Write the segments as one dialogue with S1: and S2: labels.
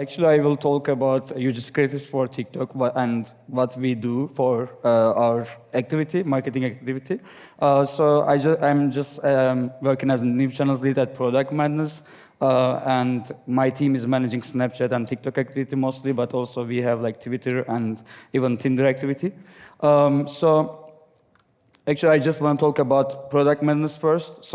S1: Actually, I will talk about UGC creatives for TikTok and what we do for our activity, marketing activity. I'm just working as a new channels lead at Product Madness, and my team is managing Snapchat and TikTok activity mostly, but also we have like Twitter and even Tinder activity. Actually, I just want to talk about Product Madness first.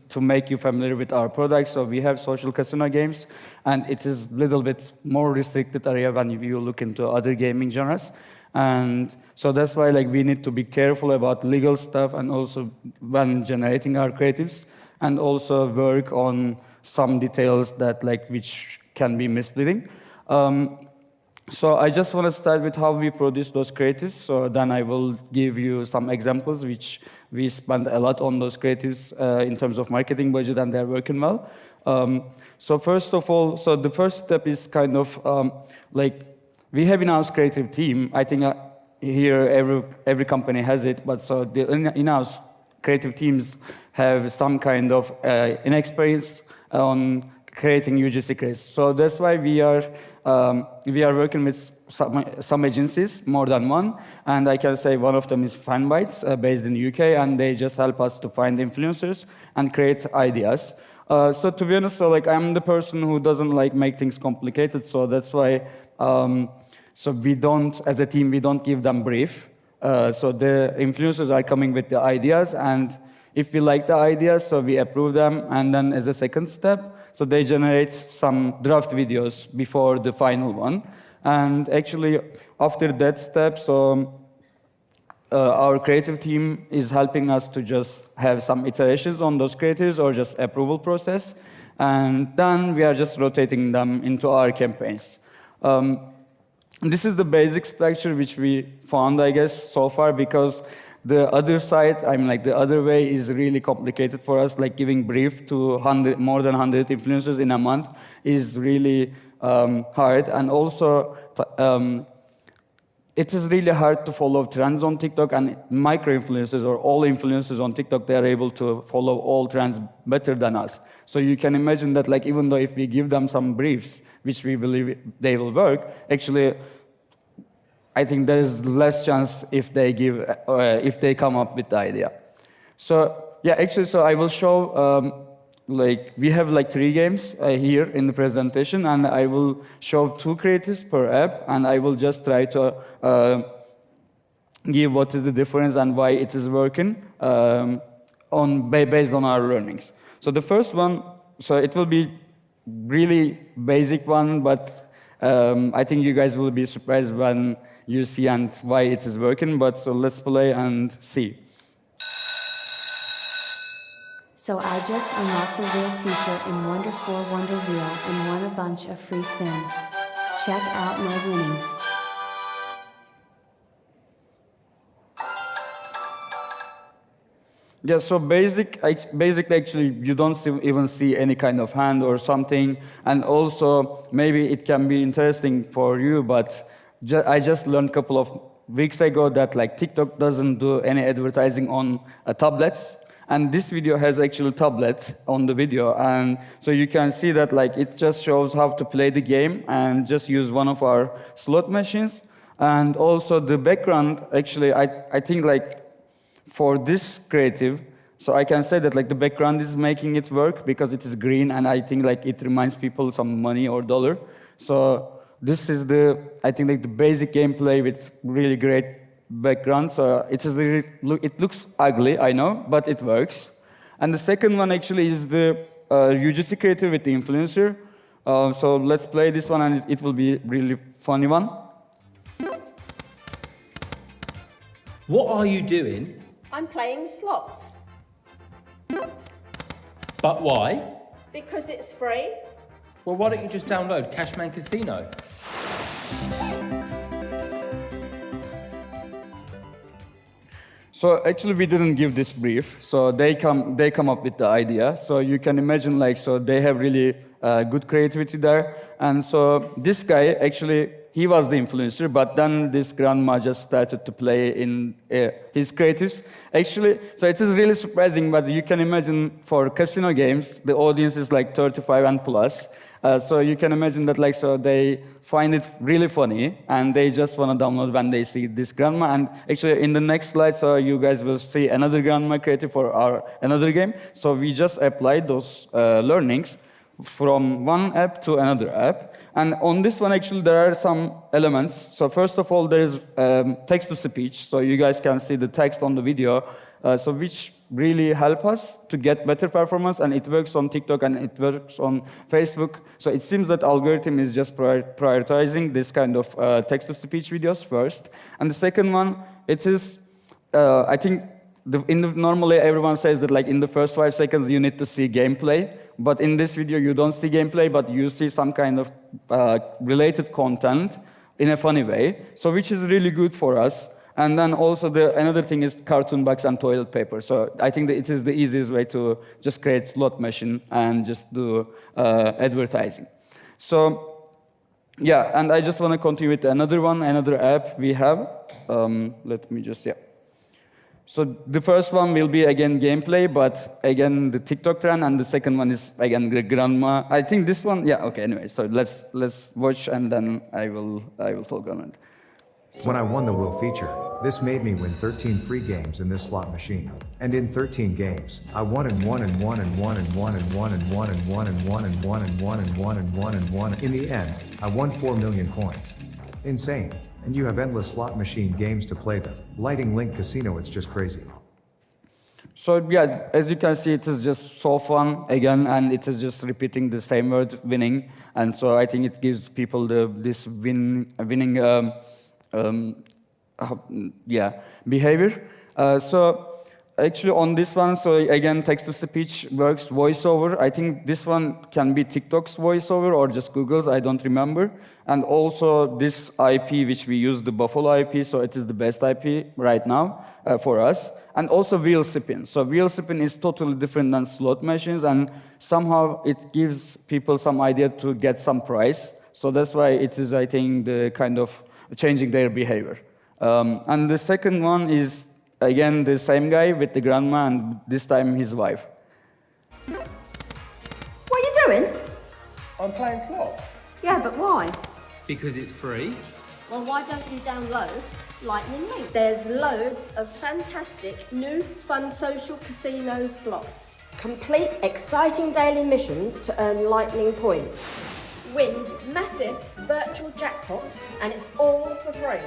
S1: To make you familiar with our products, so we have social casino games, and it is a little bit more restricted area when you look into other gaming genres. And so that's why like we need to be careful about legal stuff and also when generating our creatives, and also work on some details that like which can be misleading. So I just want to start with how we produce those creatives. So then I will give you some examples which we spend a lot on those creatives in terms of marketing budget, and they're working well. So first of all, so the first step is kind of like we have in-house creative team. I think here every company has it, but so the in-house creative teams have some kind of inexperience on creating UGC creatives. So that's why we are working with some agencies, more than one, and I can say one of them is Fanbytes, based in the UK, and they just help us to find influencers and create ideas. So to be honest, so like I'm the person who doesn't like make things complicated, so that's why so we don't, as a team, we don't give them brief. So the influencers are coming with the ideas, and if we like the ideas, so we approve them, and then as a second step, so they generate some draft videos before the final one. And actually, after that step, so our creative team is helping us to just have some iterations on those creatives or just approval process, and then we are just rotating them into our campaigns. This is the basic structure which we found, I guess, so far, because the other side, I mean, like the other way is really complicated for us. Like giving brief to more than 100 influencers in a month is really hard. And also, it is really hard to follow trends on TikTok, and micro-influencers or all influencers on TikTok, they are able to follow all trends better than us. So you can imagine that like even though if we give them some briefs, which we believe they will work, actually, I think there is less chance if they come up with the idea. So yeah, actually, so I will show like we have like 3 games here in the presentation, and I will show 2 creatives per app, and I will just try to give what is the difference and why it is working based on our learnings. So the first one, so it will be really basic one, but I think you guys will be surprised when you see and why it is working. But so let's play and see.
S2: So I just unlocked the wheel feature in Wonder 4 Wonder Wheel and won a bunch of free spins. Check out my winnings.
S1: Yeah, so basically actually you don't even see any kind of hand or something, and also maybe it can be interesting for you, but I just learned a couple of weeks ago that like TikTok doesn't do any advertising on tablets, and this video has actually tablets on the video, and so you can see that like it just shows how to play the game and just use one of our slot machines, and also the background actually I think like for this creative, so I can say that like the background is making it work because it is green, and I think like it reminds people some money or dollar. So this is I think like the basic gameplay with really great background. So it looks ugly, I know, but it works. And the second one actually is the UGC creative with the influencer. So let's play this one, and it will be really funny one.
S3: What are you doing?
S4: I'm playing slots.
S3: But why?
S4: Because it's free.
S3: Well, why don't you just download Cashman Casino?
S1: So actually we didn't give this brief. So they come up with the idea. So you can imagine like, so they have really good creativity there. And so this guy actually he was the influencer, but then this grandma just started to play in his creatives. Actually, so it is really surprising, but you can imagine for casino games, the audience is like 35 and plus. So you can imagine that so they find it really funny, and they just want to download when they see this grandma. And actually, in the next slide, so you guys will see another grandma creative for our another game. So we just applied those learnings from one app to another app. And on this one, actually, there are some elements. So first of all, there is text-to-speech. So you guys can see the text on the video, so which really help us to get better performance. And it works on TikTok and it works on Facebook. So it seems that algorithm is just prioritizing this kind of text-to-speech videos first. And the second one, it is, I think, normally everyone says that in the first 5 seconds you need to see gameplay. But in this video, you don't see gameplay, but you see some kind of related content in a funny way, so which is really good for us. And then also another thing is cartoon box and toilet paper. So I think that it is the easiest way to just create slot machine and just do advertising. So yeah, and I just want to continue with another app we have. Let me just, yeah. So the first one will be, again, gameplay, but again, the TikTok trend, and the second one is, again, the grandma. I think this one, yeah, okay, anyway, so let's watch, and then I will talk on it.
S5: When I won the Will feature, this made me win 13 free games in this slot machine. And in 13 games, I won and won and won and won and won and won and won and won and won and won and won and won and won and won. In the end, I won 4 million coins. Insane. And you have endless slot machine games to play them. Lighting Link Casino, it's just crazy.
S1: So yeah, as you can see, it is just so fun again, and it is just repeating the same word, winning. And so I think it gives people this winning behavior. So actually on this one, so again, text-to-speech works, voiceover. I think this one can be TikTok's voiceover or just Google's, I don't remember. And also this IP, which we use, the Buffalo IP, so it is the best IP right now for us. And also wheel spin. So wheel spin is totally different than slot machines, and somehow it gives people some idea to get some prize. So that's why it is, I think, the kind of changing their behavior. And the second one is, again, the same guy with the grandma, and this time his wife.
S4: What are you doing?
S3: I'm playing slots.
S4: Yeah, but why?
S3: Because it's free.
S4: Well, why don't you download Lightning Link? There's loads of fantastic new fun social casino slots. Complete exciting daily missions to earn Lightning points. Win massive virtual jackpots, and it's all for free.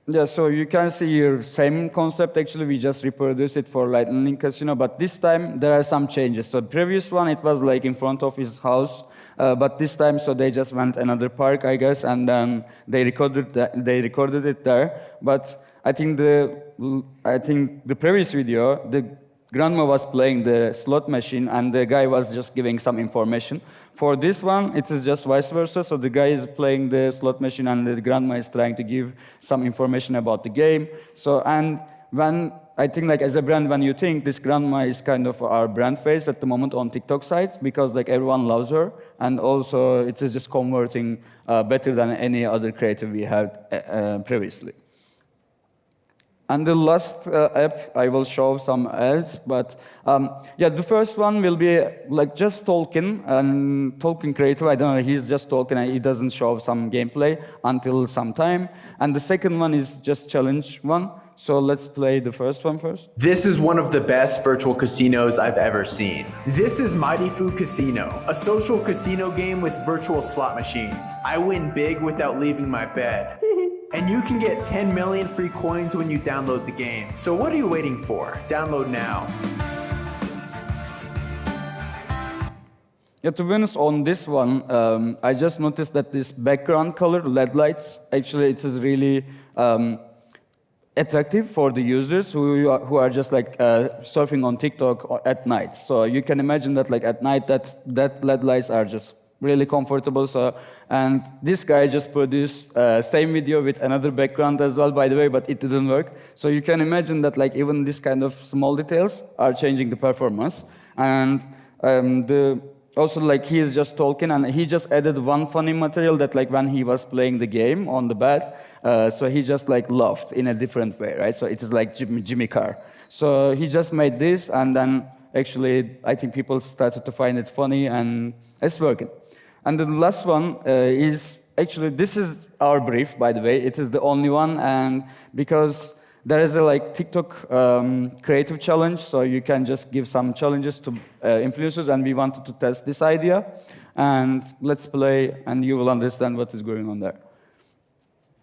S1: Yeah, so you can see here, same concept. Actually, we just reproduced it for Lightning Link Casino, but this time there are some changes. So the previous one, it was in front of his house, but this time, so they just went another park, I guess, and then they recorded it there. But I think the previous video, the grandma was playing the slot machine, and the guy was just giving some information. For this one, it is just vice versa. So the guy is playing the slot machine, and the grandma is trying to give some information about the game. So, and when I think, as a brand, when you think this grandma is kind of our brand face at the moment on TikTok sites, because everyone loves her, and also it is just converting better than any other creative we had previously. And the last app, I will show some ads, but yeah, the first one will be just Tolkien, and Tolkien creative, I don't know, he's just Tolkien, and he doesn't show some gameplay until some time. And the second one is just challenge one. So let's play the first one first.
S6: This is one of the best virtual casinos I've ever seen. This is Mighty Fu Casino, a social casino game with virtual slot machines. I win big without leaving my bed. And you can get 10 million free coins when you download the game. So what are you waiting for? Download now.
S1: Yeah, to be honest, on this one, I just noticed that this background color, LED lights, actually it is really attractive for the users who are just surfing on TikTok at night. So you can imagine that at night that LED lights are just really comfortable. So, and this guy just produced same video with another background as well, by the way, but it didn't work. So you can imagine that even this kind of small details are changing the performance. And also like he is just talking, and he just added one funny material that like when he was playing the game on the bed, so he just like laughed in a different way, right? So it is like Jimmy Carr. So he just made this, and then actually I think people started to find it funny, and it's working. And the last one is actually, this is our brief, by the way. It is the only one, and because there is a like TikTok creative challenge, so you can just give some challenges to influencers, and we wanted to test this idea. And let's play, and you will understand what is going on there.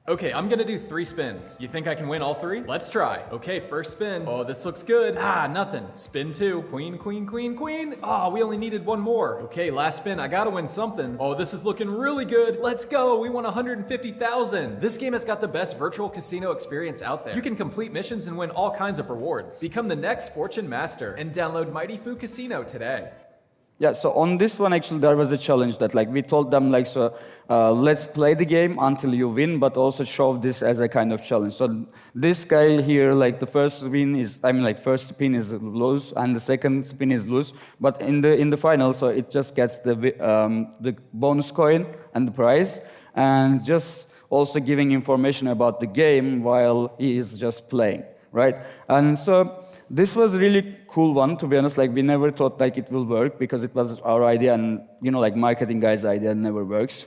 S7: Okay, I'm gonna do 3 spins. You think I can win all 3? Let's try. Okay, first spin. Oh, this looks good. Ah, nothing. Spin 2. Queen, queen, queen, queen. Ah, we only needed 1 more. Okay, last spin. I gotta win something. Oh, this is looking really good. Let's go. We won 150,000. This game has got the best virtual casino experience out there. You can complete missions and win all kinds of rewards. Become the next Fortune Master and download Mighty Fu Casino today.
S1: Yeah, so on this one, actually, there was a challenge that, like, we told them, like, so let's play the game until you win, but also show this as a kind of challenge. So this guy here, like, the first win is, I mean, like, first spin is lose, and the second spin is lose. But in the final, so it just gets the bonus coin and the prize, and just also giving information about the game while he is just playing, right? And so this was a really cool one, to be honest. Like, we never thought like it will work because it was our idea, and you know, like marketing guy's idea never works.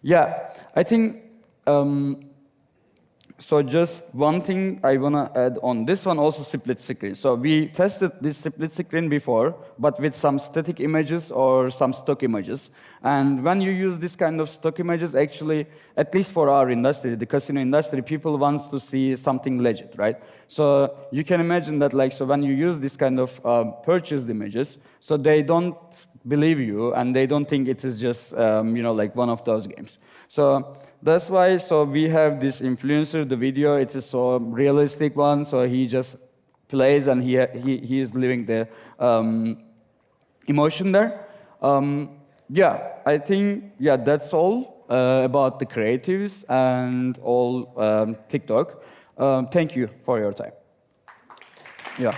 S1: Yeah, I think. So just one thing I wanna add on this one, also split screen. So we tested this split screen before, but with some static images or some stock images. And when you use this kind of stock images, actually, at least for our industry, the casino industry, people want to see something legit, right? So you can imagine that, like, so when you use this kind of purchased images, so they don't believe you, and they don't think it is just, you know, like one of those games. So that's why, so we have this influencer, the video, it is so realistic one, so he just plays, and he is living the emotion there. Yeah, I think, yeah, that's all about the creatives and all TikTok. Thank you for your time. Yeah.